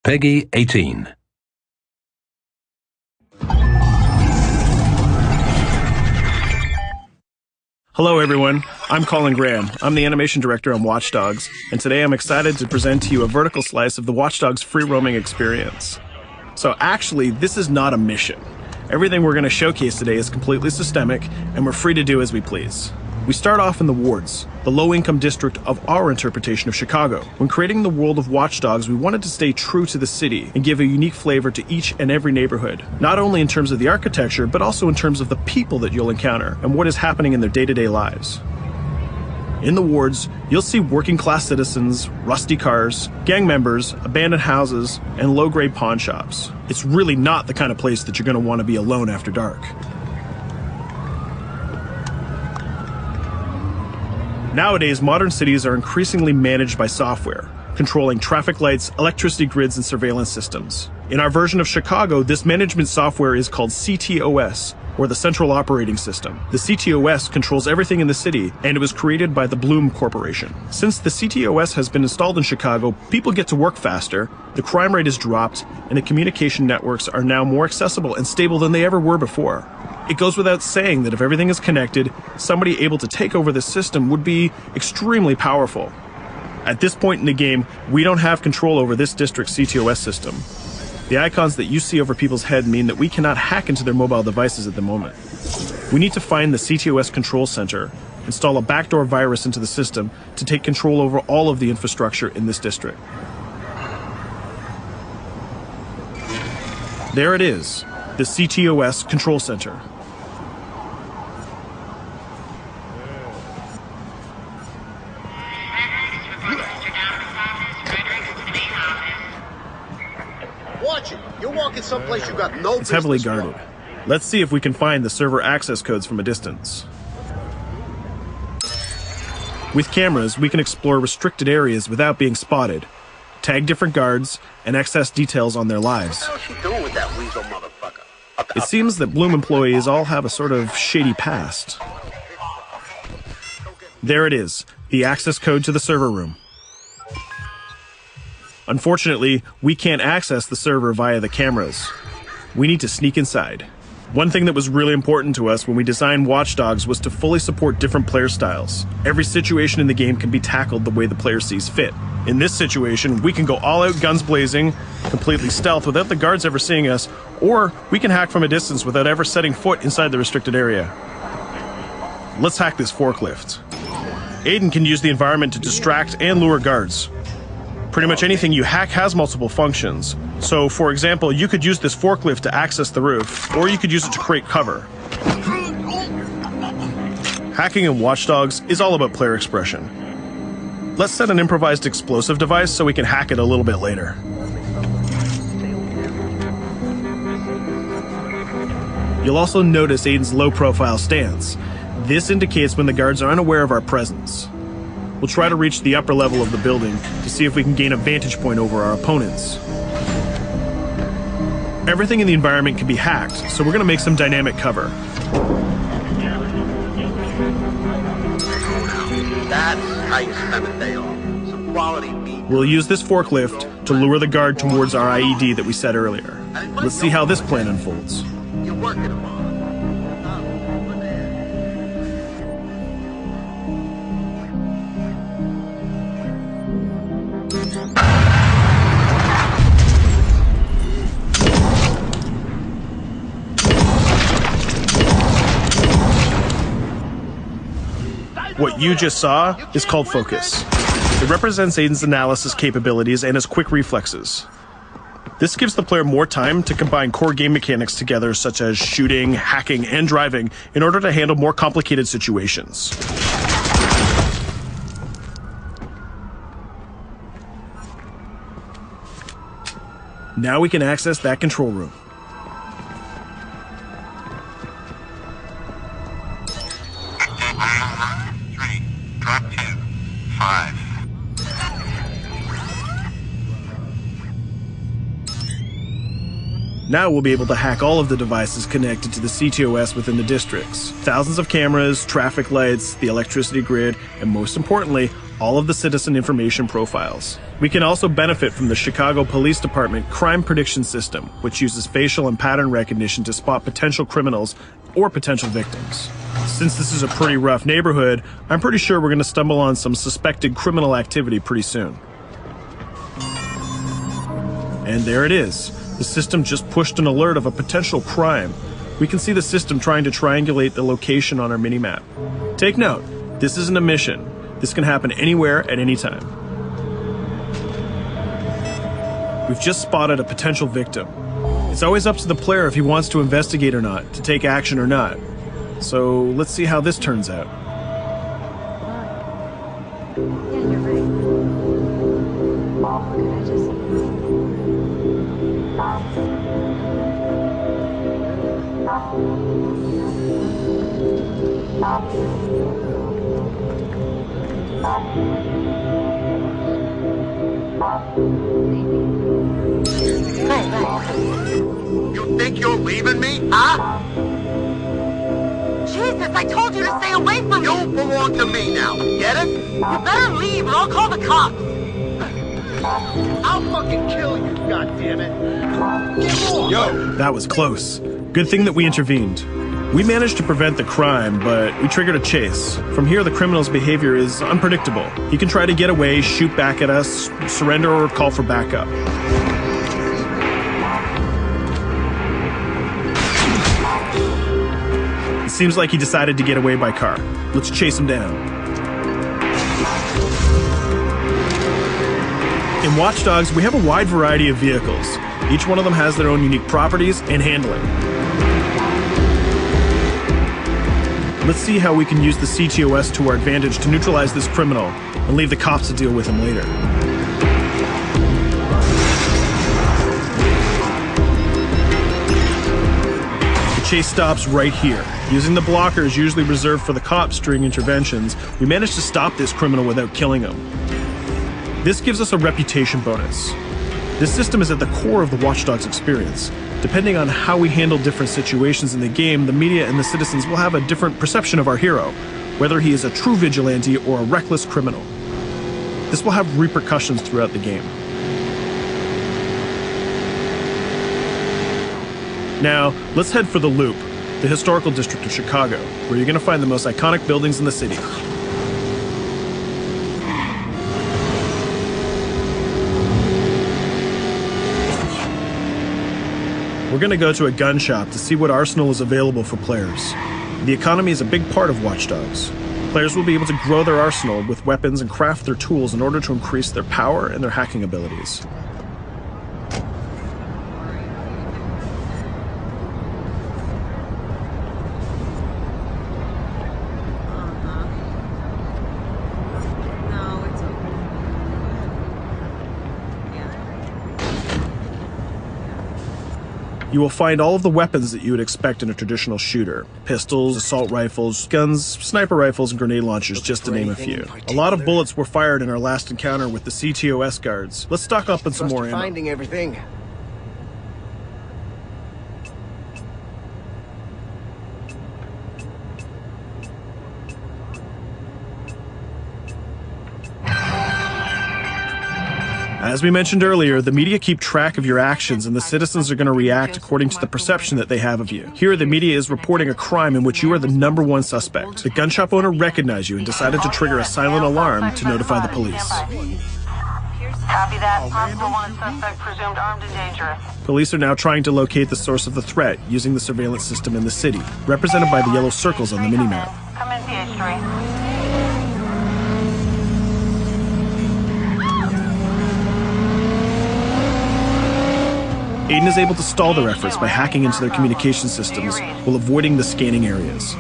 Peggy 18. Hello everyone, I'm Colin Graham. I'm the animation director on Watchdogs, and today I'm excited to present to you a vertical slice of the Watchdogs free roaming experience. So actually, this is not a mission. Everything we're going to showcase today is completely systemic, and we're free to do as we please. We start off in the wards, the low-income district of our interpretation of Chicago. When creating the world of Watchdogs, we wanted to stay true to the city and give a unique flavor to each and every neighborhood, not only in terms of the architecture, but also in terms of the people that you'll encounter and what is happening in their day-to-day lives. In the wards, you'll see working-class citizens, rusty cars, gang members, abandoned houses, and low-grade pawn shops. It's really not the kind of place that you're going to want to be alone after dark. Nowadays, modern cities are increasingly managed by software, controlling traffic lights, electricity grids, and surveillance systems. In our version of Chicago, this management software is called CTOS, or the Central Operating System. The CTOS controls everything in the city, and it was created by the Bloom Corporation. Since the CTOS has been installed in Chicago, people get to work faster, the crime rate has dropped, and the communication networks are now more accessible and stable than they ever were before. It goes without saying that if everything is connected, somebody able to take over the system would be extremely powerful. At this point in the game, we don't have control over this district's CTOS system. The icons that you see over people's head mean that we cannot hack into their mobile devices at the moment. We need to find the CTOS control center, install a backdoor virus into the system to take control over all of the infrastructure in this district. There it is, the CTOS control center. Watch it. You're walking someplace you got no business. It's heavily guarded. Let's see if we can find the server access codes from a distance. With cameras, we can explore restricted areas without being spotted, tag different guards, and access details on their lives. What the hell is she doing with that weasel motherfucker? It seems that Bloom employees all have a sort of shady past. There it is, the access code to the server room. Unfortunately, we can't access the server via the cameras. We need to sneak inside. One thing that was really important to us when we designed Watchdogs was to fully support different player styles. Every situation in the game can be tackled the way the player sees fit. In this situation, we can go all out guns blazing, completely stealth without the guards ever seeing us, or we can hack from a distance without ever setting foot inside the restricted area. Let's hack this forklift. Aiden can use the environment to distract and lure guards. Pretty much anything you hack has multiple functions. So, for example, you could use this forklift to access the roof, or you could use it to create cover. Hacking in Watchdogs is all about player expression. Let's set an improvised explosive device so we can hack it a little bit later. You'll also notice Aiden's low-profile stance. This indicates when the guards are unaware of our presence. We'll try to reach the upper level of the building to see if we can gain a vantage point over our opponents. Everything in the environment can be hacked, so we're going to make some dynamic cover. That's how you spend a day off. Some quality meat. We'll use this forklift to lure the guard towards our IED that we set earlier. Let's see how this plan unfolds. You're working them on. What you just saw is called focus. It represents Aiden's analysis capabilities and his quick reflexes. This gives the player more time to combine core game mechanics together, such as shooting, hacking, and driving, in order to handle more complicated situations. Now we can access that control room. Drop 2, 5. Now we'll be able to hack all of the devices connected to the CTOS within the districts. Thousands of cameras, traffic lights, the electricity grid, and most importantly, all of the citizen information profiles. We can also benefit from the Chicago Police Department Crime Prediction System, which uses facial and pattern recognition to spot potential criminals or potential victims. Since this is a pretty rough neighborhood, I'm pretty sure we're going to stumble on some suspected criminal activity pretty soon. And there it is. The system just pushed an alert of a potential crime. We can see the system trying to triangulate the location on our minimap. Take note, this isn't a mission. This can happen anywhere at any time. We've just spotted a potential victim. It's always up to the player if he wants to investigate or not, to take action or not. So let's see how this turns out. Yeah, you're right. Could I just... You think you're leaving me, huh? Jesus, I told you to stay away from me! You belong to me now, get it? You better leave or I'll call the cops! I'll fucking kill you, goddammit! Get off! Yo, that was close. Good thing that we intervened. We managed to prevent the crime, but we triggered a chase. From here, the criminal's behavior is unpredictable. He can try to get away, shoot back at us, surrender, or call for backup. It seems like he decided to get away by car. Let's chase him down. In Watchdogs, we have a wide variety of vehicles. Each one of them has their own unique properties and handling. Let's see how we can use the CTOS to our advantage to neutralize this criminal and leave the cops to deal with him later. The chase stops right here. Using the blockers usually reserved for the cops during interventions, we managed to stop this criminal without killing him. This gives us a reputation bonus. This system is at the core of the Watchdogs experience. Depending on how we handle different situations in the game, the media and the citizens will have a different perception of our hero, whether he is a true vigilante or a reckless criminal. This will have repercussions throughout the game. Now, let's head for the Loop, the historical district of Chicago, where you're going to find the most iconic buildings in the city. We're going to go to a gun shop to see what arsenal is available for players. The economy is a big part of Watchdogs. Players will be able to grow their arsenal with weapons and craft their tools in order to increase their power and their hacking abilities. You will find all of the weapons that you would expect in a traditional shooter. Pistols, assault rifles, guns, sniper rifles, and grenade launchers, just to name a few. A lot of bullets were fired in our last encounter with the CTOS guards. Let's stock up on some more ammo. Finding everything. As we mentioned earlier, the media keep track of your actions and the citizens are going to react according to the perception that they have of you. Here, the media is reporting a crime in which you are the #1 suspect. The gun shop owner recognized you and decided to trigger a silent alarm to notify the police. Copy that. Possible wanted suspect presumed armed and dangerous. Police are now trying to locate the source of the threat using the surveillance system in the city, represented by the yellow circles on the minimap. Come in, PH3. Aiden is able to stall their efforts by hacking into their communication systems while avoiding the scanning areas.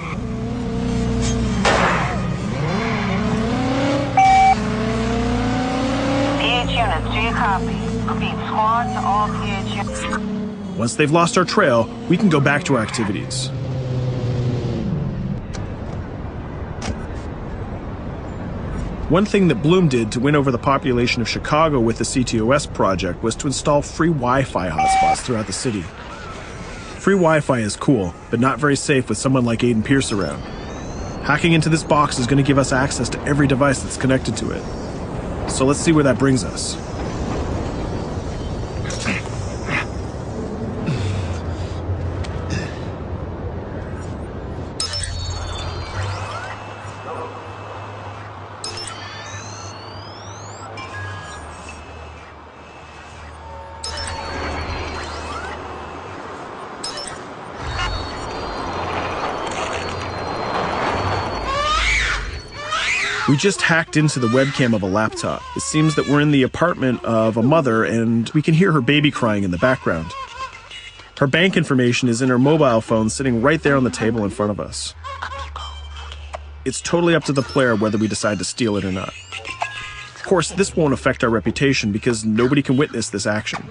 PH units, do you copy? Repeat, squad to all PH units. Once they've lost our trail, we can go back to our activities. One thing that Bloom did to win over the population of Chicago with the CTOS project was to install free Wi-Fi hotspots throughout the city. Free Wi-Fi is cool, but not very safe with someone like Aiden Pierce around. Hacking into this box is going to give us access to every device that's connected to it. So let's see where that brings us. We just hacked into the webcam of a laptop. It seems that we're in the apartment of a mother and we can hear her baby crying in the background. Her bank information is in her mobile phone sitting right there on the table in front of us. It's totally up to the player whether we decide to steal it or not. Of course, this won't affect our reputation because nobody can witness this action.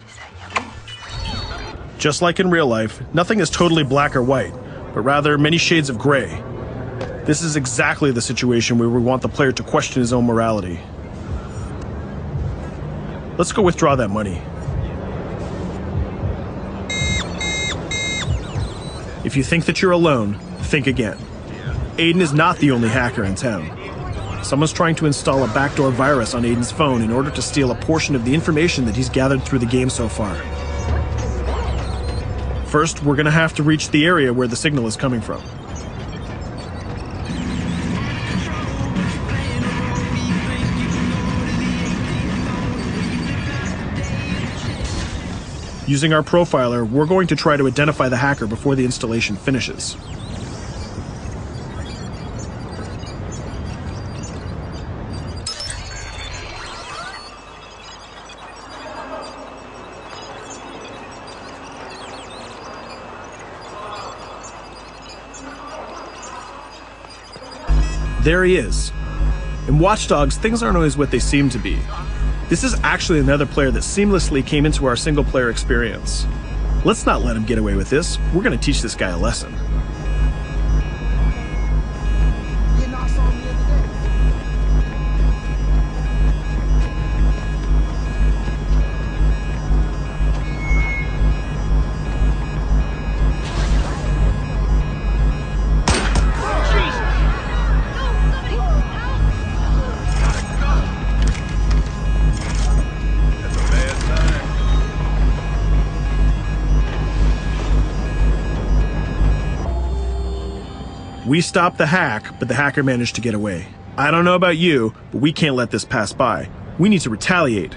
Just like in real life, nothing is totally black or white, but rather many shades of gray. This is exactly the situation where we want the player to question his own morality. Let's go withdraw that money. If you think that you're alone, think again. Aiden is not the only hacker in town. Someone's trying to install a backdoor virus on Aiden's phone in order to steal a portion of the information that he's gathered through the game so far. First, we're gonna have to reach the area where the signal is coming from. Using our profiler, we're going to try to identify the hacker before the installation finishes. There he is. In Watchdogs, things aren't always what they seem to be. This is actually another player that seamlessly came into our single-player experience. Let's not let him get away with this. We're going to teach this guy a lesson. We stopped the hack, but the hacker managed to get away. I don't know about you, but we can't let this pass by. We need to retaliate.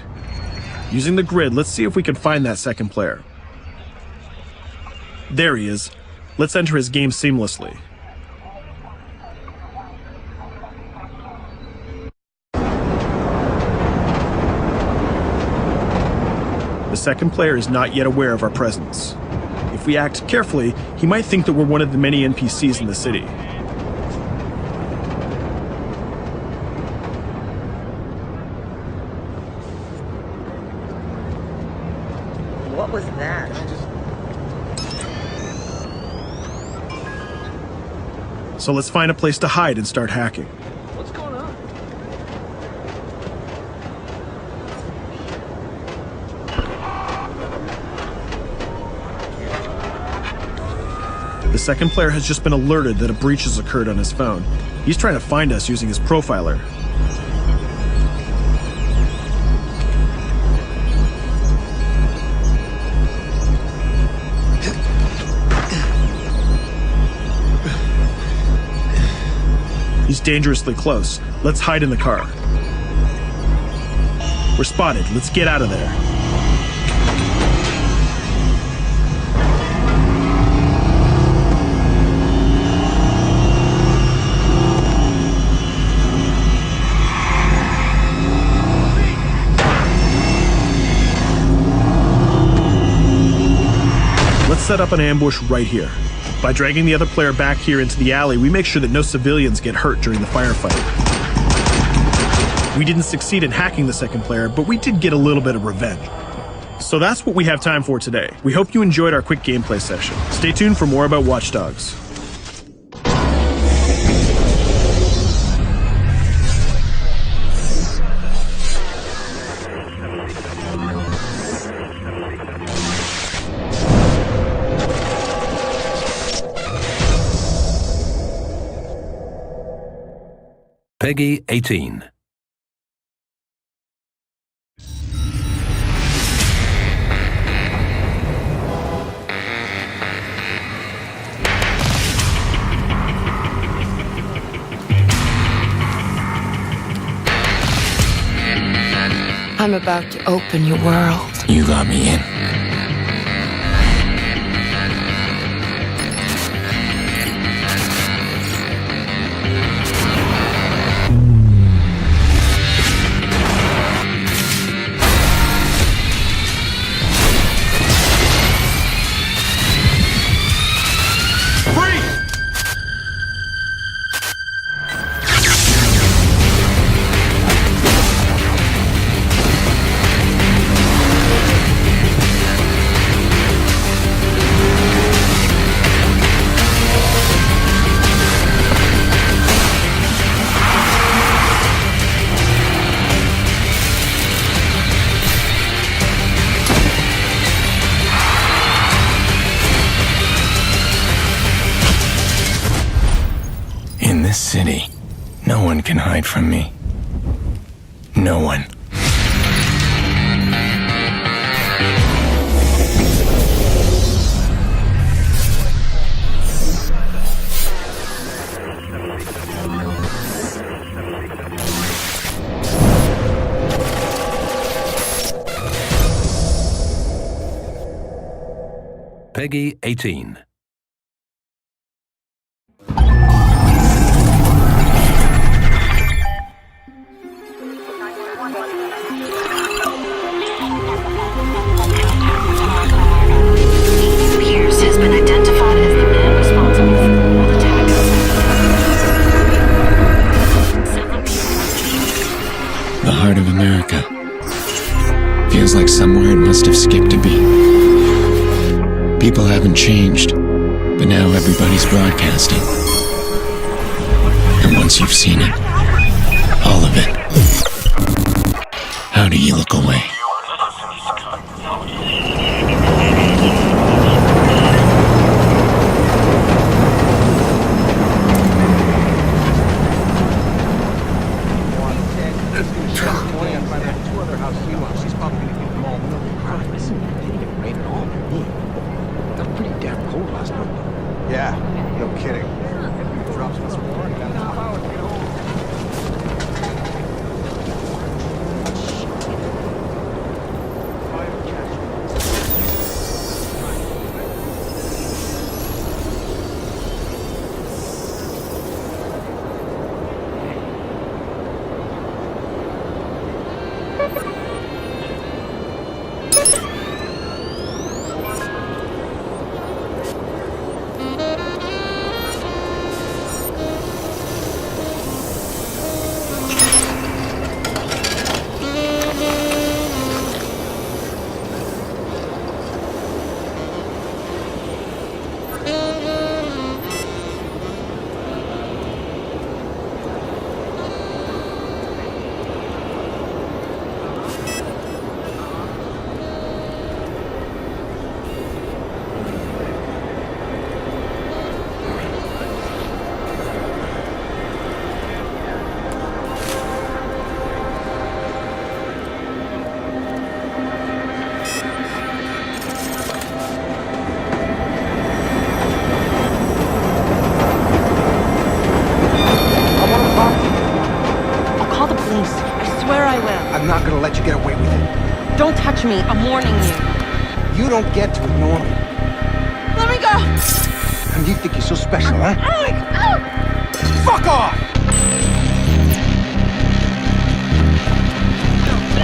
Using the grid, let's see if we can find that second player. There he is. Let's enter his game seamlessly. The second player is not yet aware of our presence. If we act carefully, he might think that we're one of the many NPCs in the city. What was that? So let's find a place to hide and start hacking. What's going on? The second player has just been alerted that a breach has occurred on his phone. He's trying to find us using his profiler. He's dangerously close. Let's hide in the car. We're spotted. Let's get out of there. Let's set up an ambush right here. By dragging the other player back here into the alley, we make sure that no civilians get hurt during the firefight. We didn't succeed in hacking the second player, but we did get a little bit of revenge. So that's what we have time for today. We hope you enjoyed our quick gameplay session. Stay tuned for more about Watchdogs. Peggy 18. I'm about to open your world. You got me in. In this city, no one can hide from me. No one. Peggy 18. Pierce has been identified as the man responsible for all attacks. Several people. The heart of America. Feels like somewhere it must have skipped a beat. People haven't changed, but now everybody's broadcasting. And once you've seen it, all of it, how do you look away? Yeah, no kidding. Drops what's warm. I'm not gonna let you get away with it. Don't touch me. I'm warning you. You don't get to ignore me. Let me go! And you think you're so special, huh? Alex! Fuck off!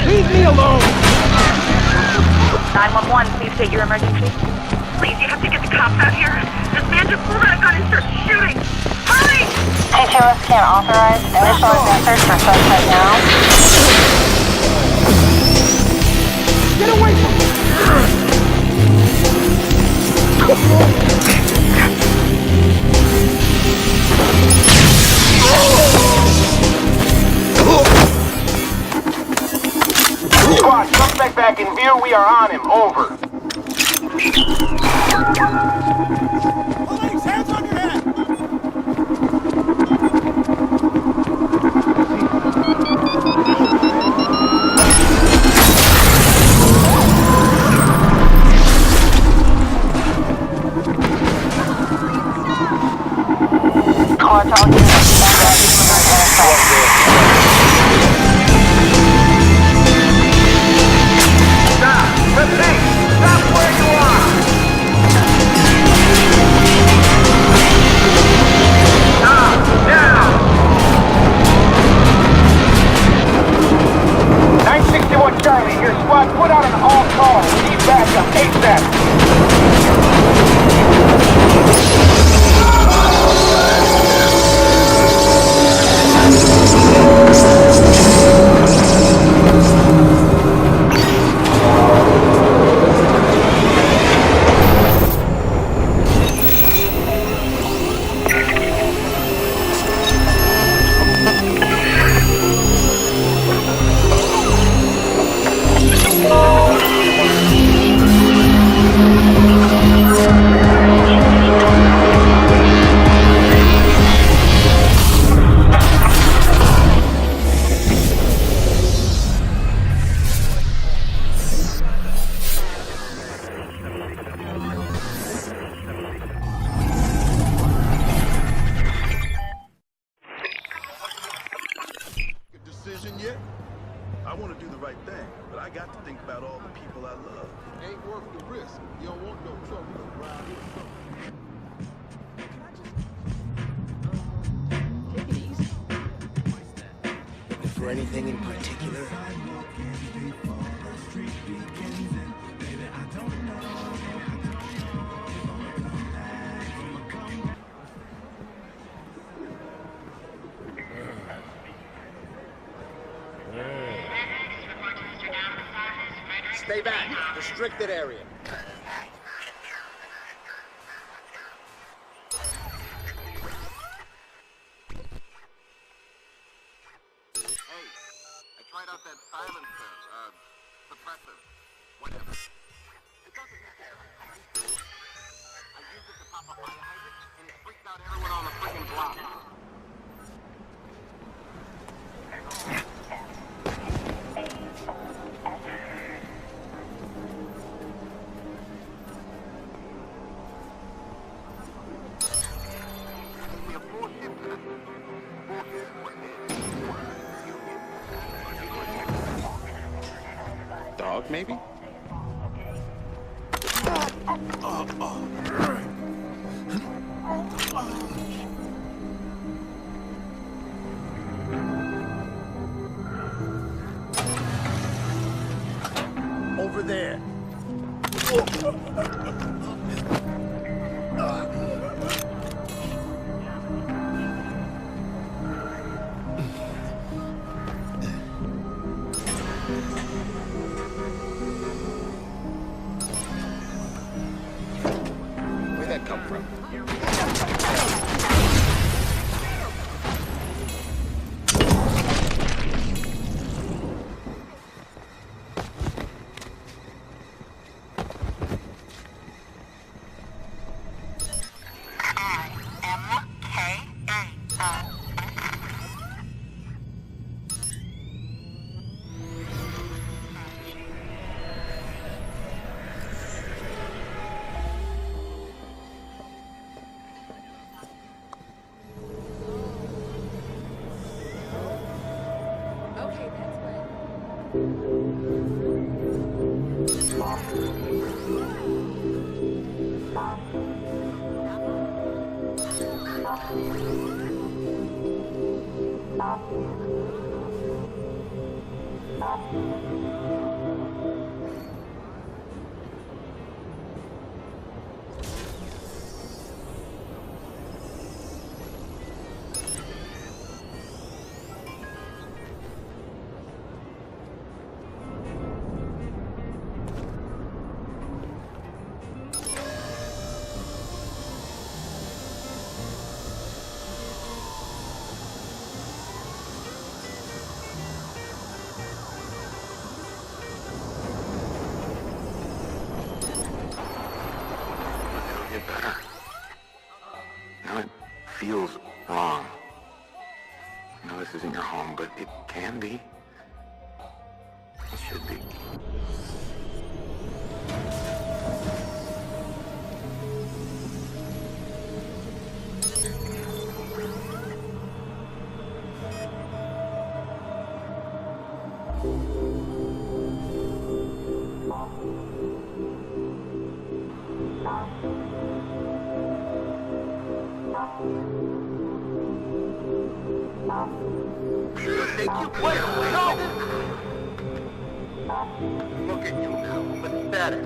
Leave me alone! 911, please state your emergency. Please, you have to get the cops out here. This man just pulled out a gun and started shooting. Hurry! HOS can't authorize initial search for suspect now. Get away from me! Squad, suspect back in view. We are on him. Over. Police, hands on your head! about all the people I love. Ain't worth the risk. You don't want no trouble around here. Take it easy. Looking for anything in particular? Stay back. Restricted area. Hey, I tried out that silencer, suppressive, whatever. It doesn't matter. I used it to pop a fire hydrant, and it freaked out everyone on the freaking block. Dog, maybe? Over there. Where'd that come from? Okay, that's fine. Get better. Now it feels wrong. I know this isn't your home, but it can be. It should be. Take you wait, no! Look at you now, pathetic.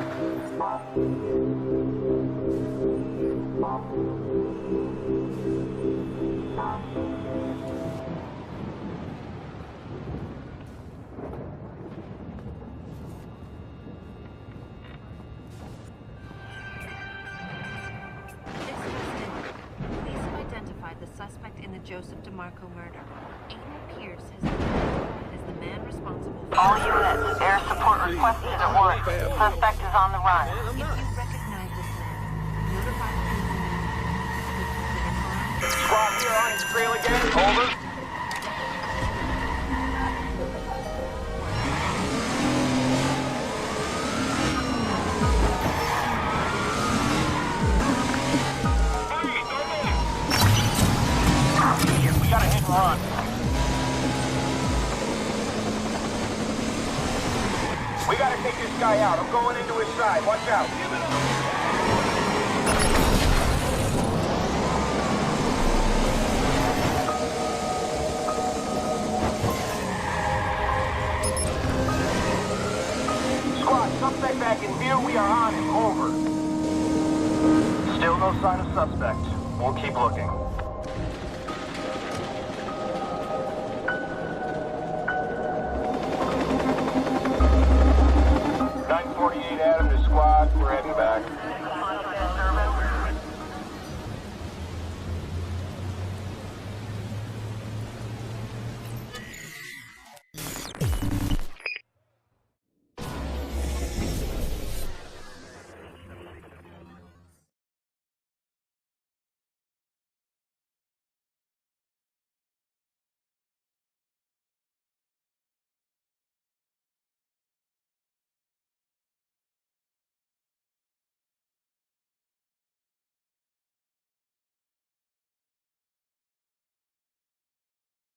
Police have identified the suspect in the Joseph DeMarco murder. Aiden Pierce has been identified as the man responsible for... All units, air support requested at once. Suspect is on the run. If you recognize this man, notify the police. Squad here on his trail again, over. We gotta hit and run. We gotta take this guy out. I'm going into his side. Watch out. Squad, suspect back in view. We are on him. Over. Still no sign of suspect. We'll keep looking.